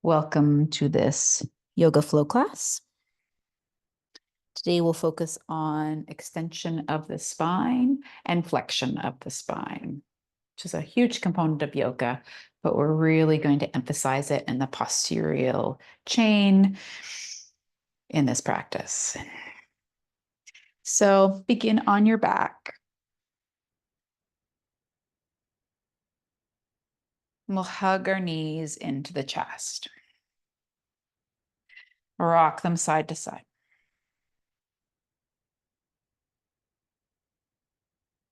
Welcome to this yoga flow class. Today we'll focus on extension of the spine and flexion of the spine, which is a huge component of yoga, but we're really going to emphasize it in the postural chain in this practice. So begin on your back. We'll hug our knees into the chest. Rock them side to side.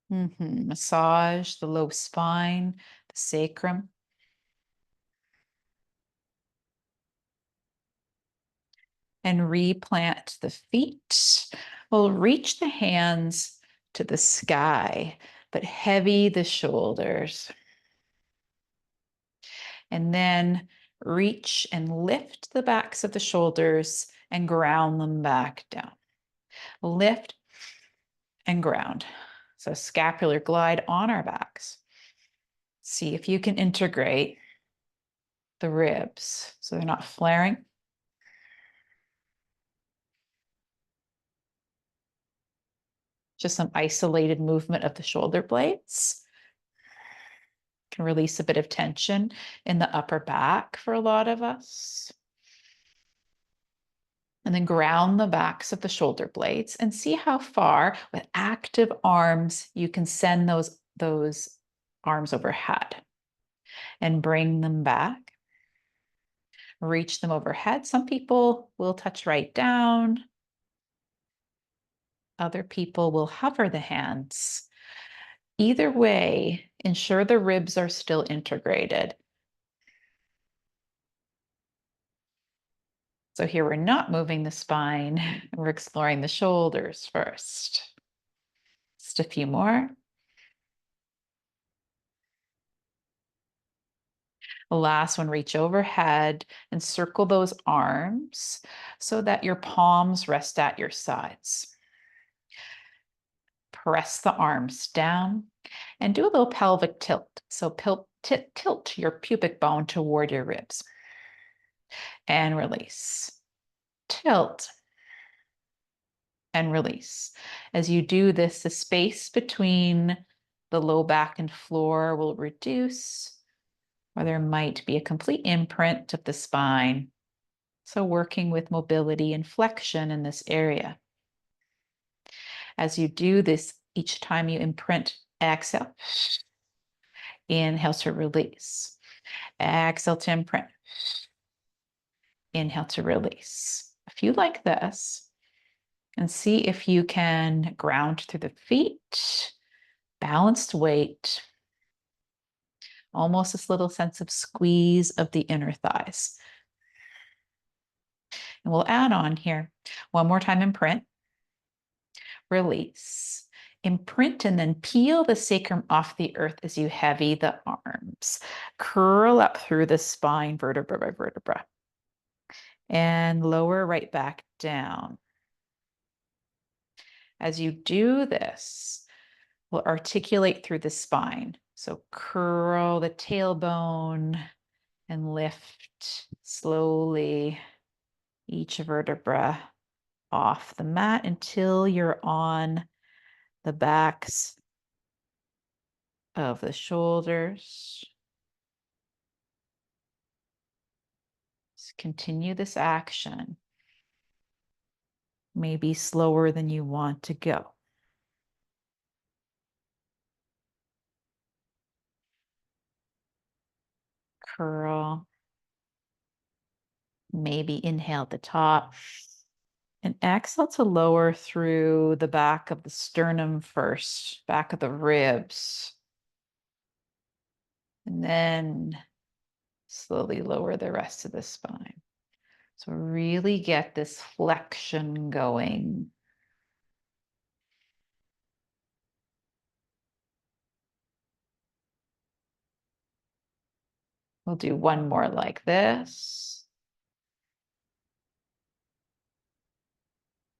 Massage the low spine, the sacrum. And replant the feet. We'll reach the hands to the sky, but heavy the shoulders. And then reach and lift the backs of the shoulders and ground them back down. Lift and ground. So scapular glide on our backs. See if you can integrate the ribs so they're not flaring. Just some isolated movement of the shoulder blades. Can release a bit of tension in the upper back for a lot of us. And then ground the backs of the shoulder blades and see how far with active arms you can send those arms overhead and bring them back. Reach them overhead. Some people will touch right down. Other people will hover the hands. Either way, ensure the ribs are still integrated. So here we're not moving the spine. We're exploring the shoulders first. Just a few more. The last one, reach overhead and circle those arms so that your palms rest at your sides. Press the arms down and do a little pelvic tilt. So tilt your pubic bone toward your ribs and release. Tilt and release. As you do this, the space between the low back and floor will reduce, or there might be a complete imprint of the spine. So working with mobility and flexion in this area. As you do this, each time you imprint, exhale. Inhale to release. Exhale to imprint. Inhale to release. If you like this, and see if you can ground through the feet, balanced weight, almost this little sense of squeeze of the inner thighs. And we'll add on here, one more time, imprint, release, imprint, and then peel the sacrum off the earth as you heavy the arms. Curl up through the spine, vertebra by vertebra. And lower right back down. As you do this, we'll articulate through the spine. So curl the tailbone and lift slowly each vertebra off the mat until you're on the backs of the shoulders. Just continue this action. Maybe slower than you want to go. Curl. Maybe inhale at the top. And exhale to lower through the back of the sternum first, back of the ribs. And then slowly lower the rest of the spine. So really get this flexion going. We'll do one more like this.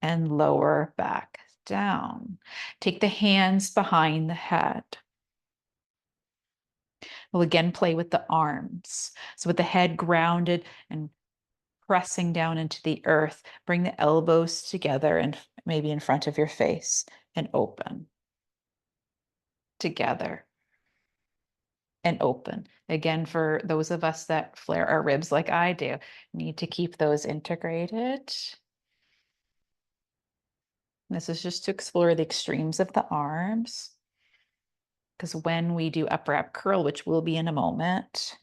And lower back down. Take the hands behind the head. We'll again play with the arms. So with the head grounded and pressing down into the earth, bring the elbows together and maybe in front of your face and open. Together and open. Again, for those of us that flare our ribs like I do, need to keep those integrated. This is just to explore the extremes of the arms. Because when we do upper ab curl, which will be in a moment,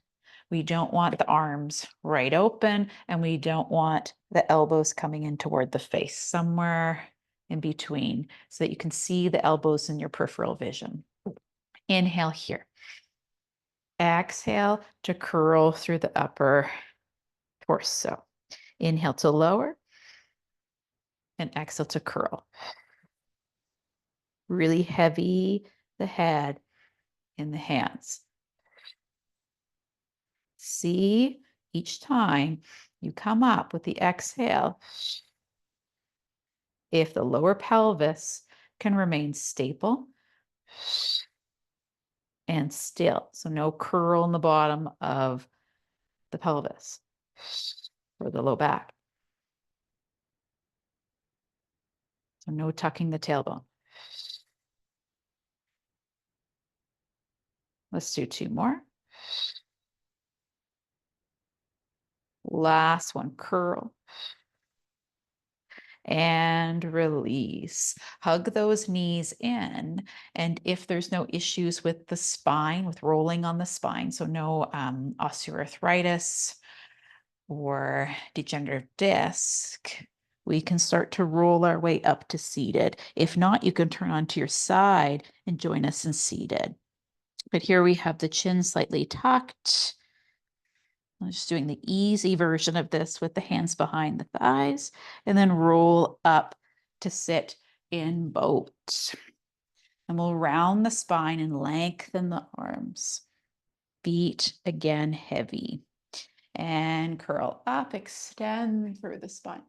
we don't want the arms right open and we don't want the elbows coming in toward the face, somewhere in between so that you can see the elbows in your peripheral vision. Inhale here. Exhale to curl through the upper torso. Inhale to lower and exhale to curl. Really heavy the head in the hands. See, each time you come up with the exhale, if the lower pelvis can remain stable and still. So no curl in the bottom of the pelvis or the low back. So no tucking the tailbone. Let's do 2 more. Last one, curl. And release. Hug those knees in. And if there's no issues with the spine, with rolling on the spine, so no osteoarthritis or degenerative disc, we can start to roll our way up to seated. If not, you can turn onto your side and join us in seated. But here we have the chin slightly tucked. I'm just doing the easy version of this with the hands behind the thighs and then roll up to sit in boat. And we'll round the spine and lengthen the arms. Feet again heavy. And curl up, extend through the spine.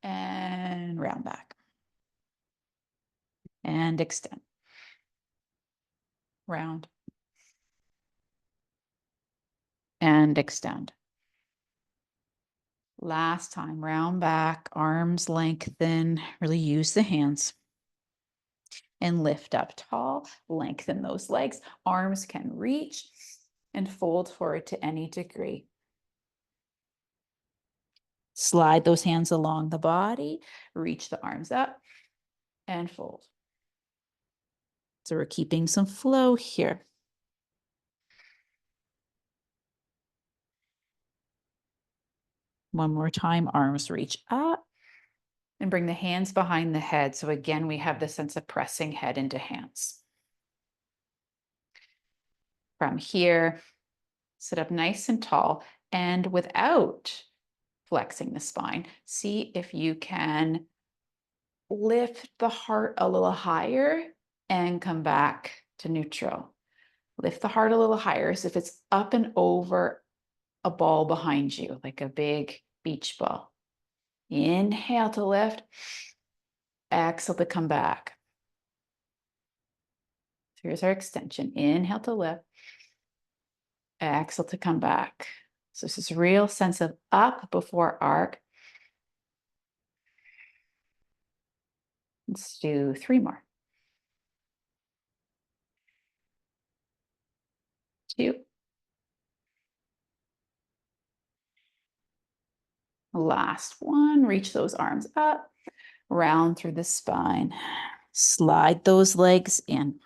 And round back. And extend. Round. And extend. Last time, round back, arms lengthen, really use the hands. And lift up tall, lengthen those legs. Arms can reach and fold forward to any degree. Slide those hands along the body, reach the arms up and fold. So we're keeping some flow here. One more time, arms reach up and bring the hands behind the head. So again, we have the sense of pressing head into hands. From here, sit up nice and tall and without flexing the spine, see if you can lift the heart a little higher and come back to neutral. Lift the heart a little higher as if it's up and over a ball behind you, like a big beach ball. Inhale to lift, exhale to come back. So here's our extension. Inhale to lift, exhale to come back. So this is a real sense of up before arc. Let's do 3 more. 2. Last one, reach those arms up, round through the spine. Slide those legs in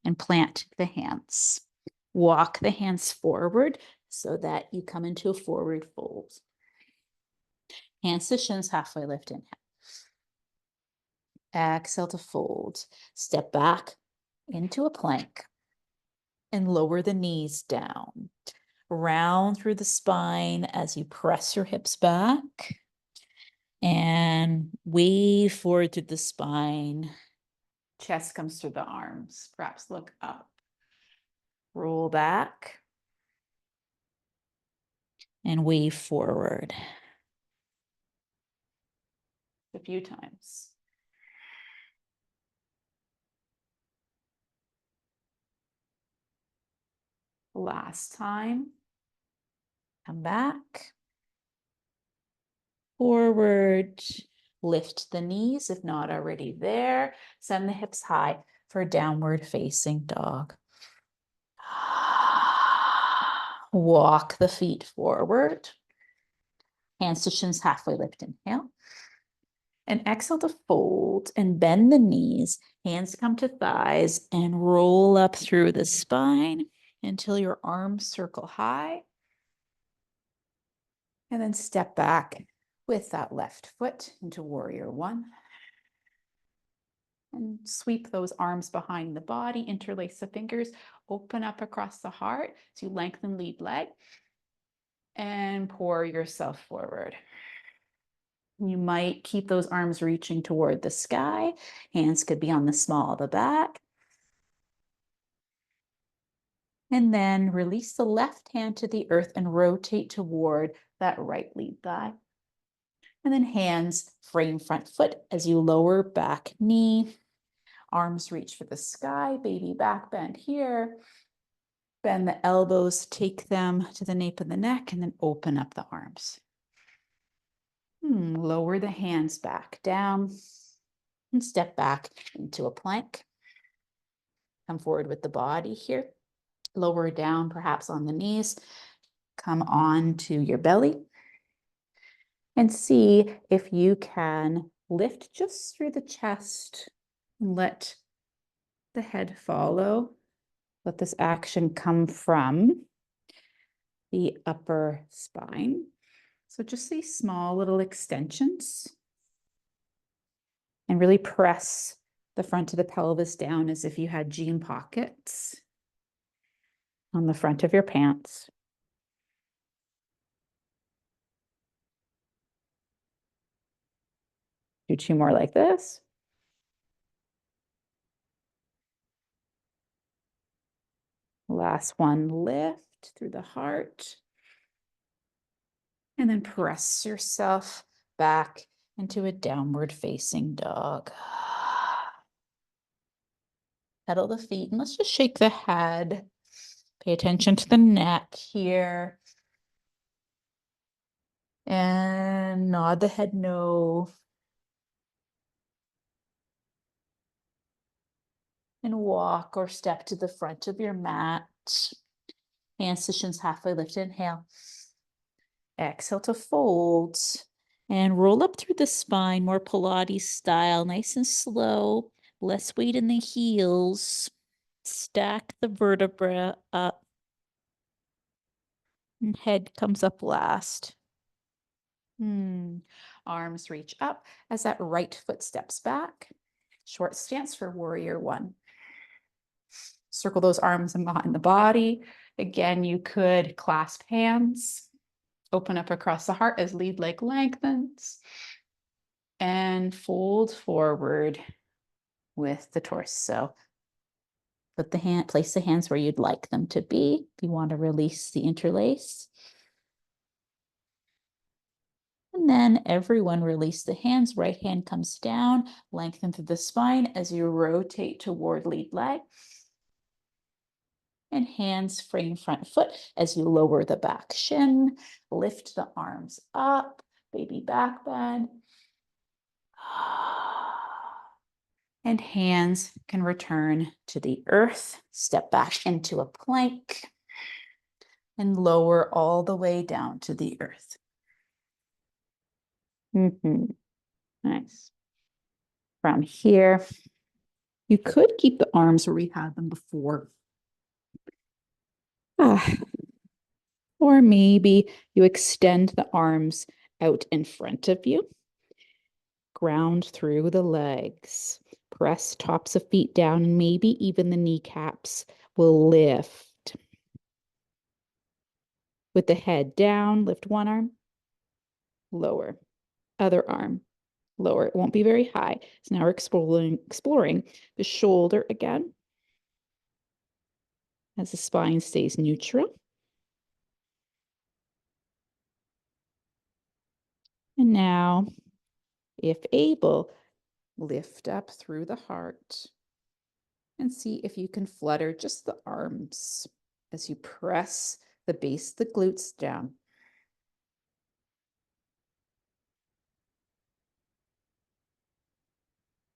and plant the hands. Walk the hands forward so that you come into a forward fold. Hands to shins, halfway lift, inhale. Exhale to fold. Step back into a plank and lower the knees down. Round through the spine as you press your hips back and wave forward through the spine. Chest comes through the arms. Perhaps look up. Roll back and wave forward. A few times. Last time. Come back. Forward. Lift the knees if not already there. Send the hips high for downward facing dog. Walk the feet forward. Hands to shins halfway lift, inhale. And exhale to fold and bend the knees. Hands come to thighs and roll up through the spine until your arms circle high. And then step back with that left foot into warrior one. And sweep those arms behind the body, interlace the fingers, open up across the heart. So you lengthen lead leg and pour yourself forward. You might keep those arms reaching toward the sky. Hands could be on the small of the back. And then release the left hand to the earth and rotate toward that right lead thigh. And then hands frame front foot as you lower back knee. Arms reach for the sky, baby back bend here. Bend the elbows, take them to the nape of the neck, and then open up the arms. Lower the hands back down and step back into a plank. Come forward with the body here. Lower down, perhaps on the knees. Come on to your belly. And see if you can lift just through the chest and let the head follow. Let this action come from the upper spine. So just these small little extensions. And really press the front of the pelvis down as if you had jean pockets on the front of your pants. Do two more like this. Last one, lift through the heart. And then press yourself back into a downward facing dog. Pedal the feet and let's just shake the head. Pay attention to the neck here. And nod the head no. And walk or step to the front of your mat. Hands to shins halfway lift, inhale. Exhale to fold. And roll up through the spine, more Pilates style, nice and slow. Less weight in the heels. Stack the vertebra up. And head comes up last. Arms reach up as that right foot steps back. Short stance for warrior one. Circle those arms behind the body. Again, you could clasp hands, open up across the heart as lead leg lengthens, and fold forward with the torso. Place the hands where you'd like them to be. If you want to release the interlace. And then everyone release the hands. Right hand comes down, lengthen through the spine as you rotate toward lead leg. And hands frame front foot as you lower the back shin. Lift the arms up, baby back bend. And hands can return to the earth. Step back into a plank and lower all the way down to the earth. Nice. From here, you could keep the arms where we had them before. Or maybe you extend the arms out in front of you. Ground through the legs. Press tops of feet down and maybe even the kneecaps will lift. With the head down, lift one arm, lower. Other arm, lower. It won't be very high. So now we're exploring the shoulder again as the spine stays neutral. And now, if able, lift up through the heart and see if you can flutter just the arms. as you press the base of the glutes down.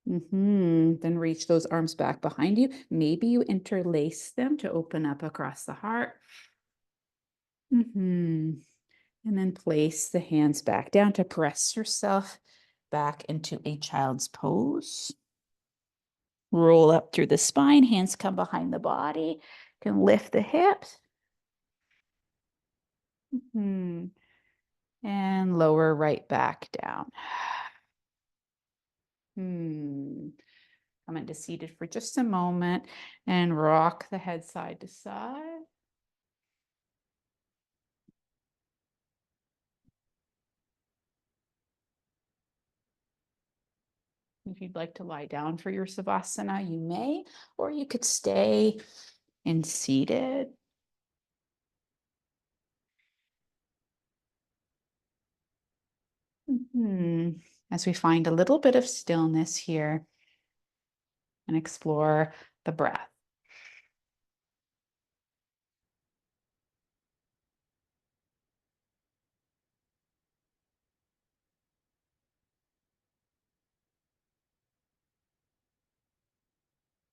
Then reach those arms back behind you. Maybe you interlace them to open up across the heart. And then place the hands back down to press yourself back into a child's pose. Roll up through the spine, hands come behind the body. You can lift the hips. And lower right back down. Come into seated for just a moment and rock the head side to side. If you'd like to lie down for your Savasana, you may, or you could stay in seated. As we find a little bit of stillness here and explore the breath.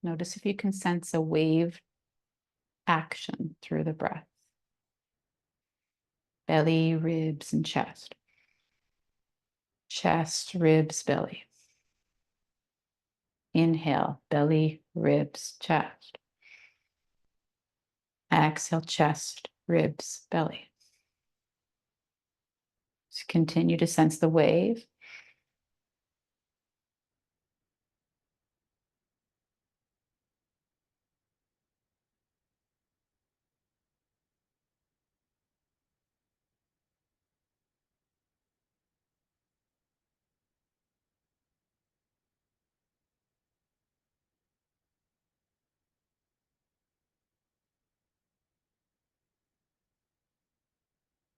Notice if you can sense a wave action through the breath. Belly, ribs, and chest. Chest, ribs, belly. Inhale, belly, ribs, chest. Exhale, chest, ribs, belly. Just continue to sense the wave.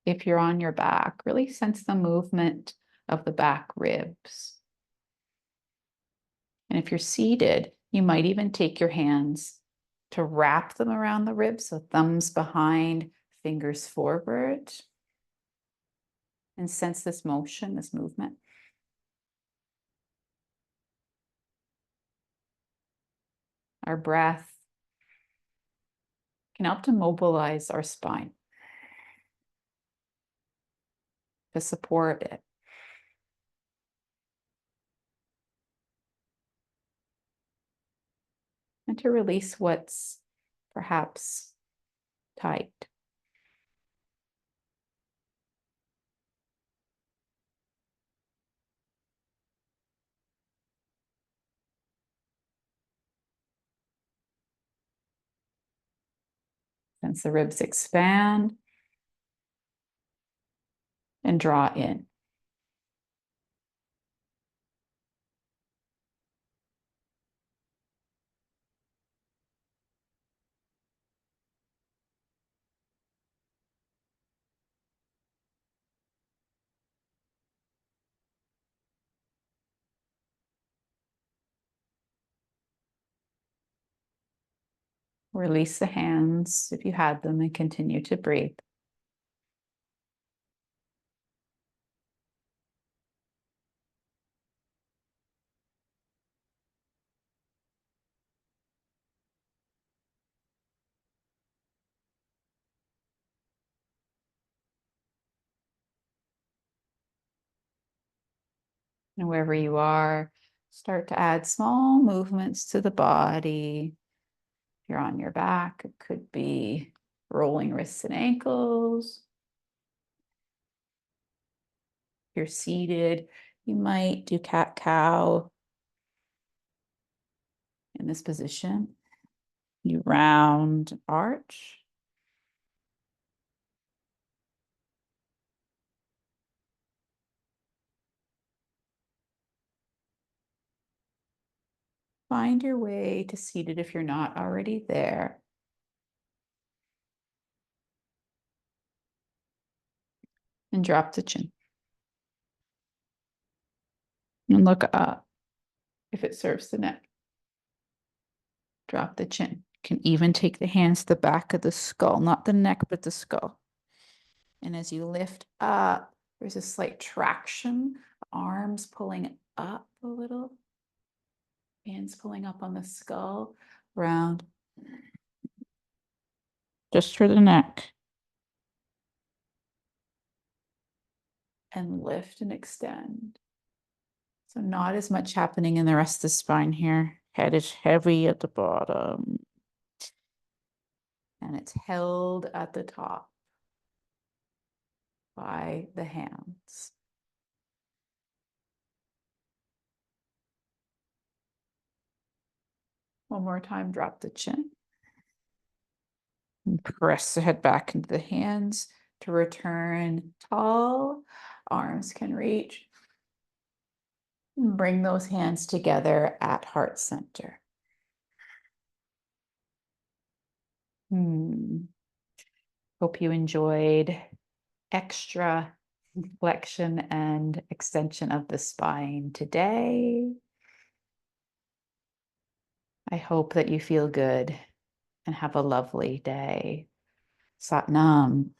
If you're on your back, really sense the movement of the back ribs. And if you're seated, you might even take your hands to wrap them around the ribs, so thumbs behind, fingers forward. And sense this motion, this movement. Our breath can help to mobilize our spine, to support it. And to release what's perhaps tight. Sense the ribs expand and draw in. Release the hands if you had them and continue to breathe. And wherever you are, start to add small movements to the body. If you're on your back, it could be rolling wrists and ankles. If you're seated, you might do cat-cow in this position. You round, arch. Find your way to seated if you're not already there. And drop the chin. And look up if it serves the neck. Drop the chin. Can even take the hands to the back of the skull, not the neck, but the skull. And as you lift up, there's a slight traction, arms pulling up a little, hands pulling up on the skull, round, just for the neck. And lift and extend. So not as much happening in the rest of the spine here. Head is heavy at the bottom. And it's held at the top by the hands. One more time, drop the chin. And press the head back into the hands to return tall. Arms can reach. And bring those hands together at heart center. Hope you enjoyed extra flexion and extension of the spine today. I hope that you feel good and have a lovely day. Sat Nam.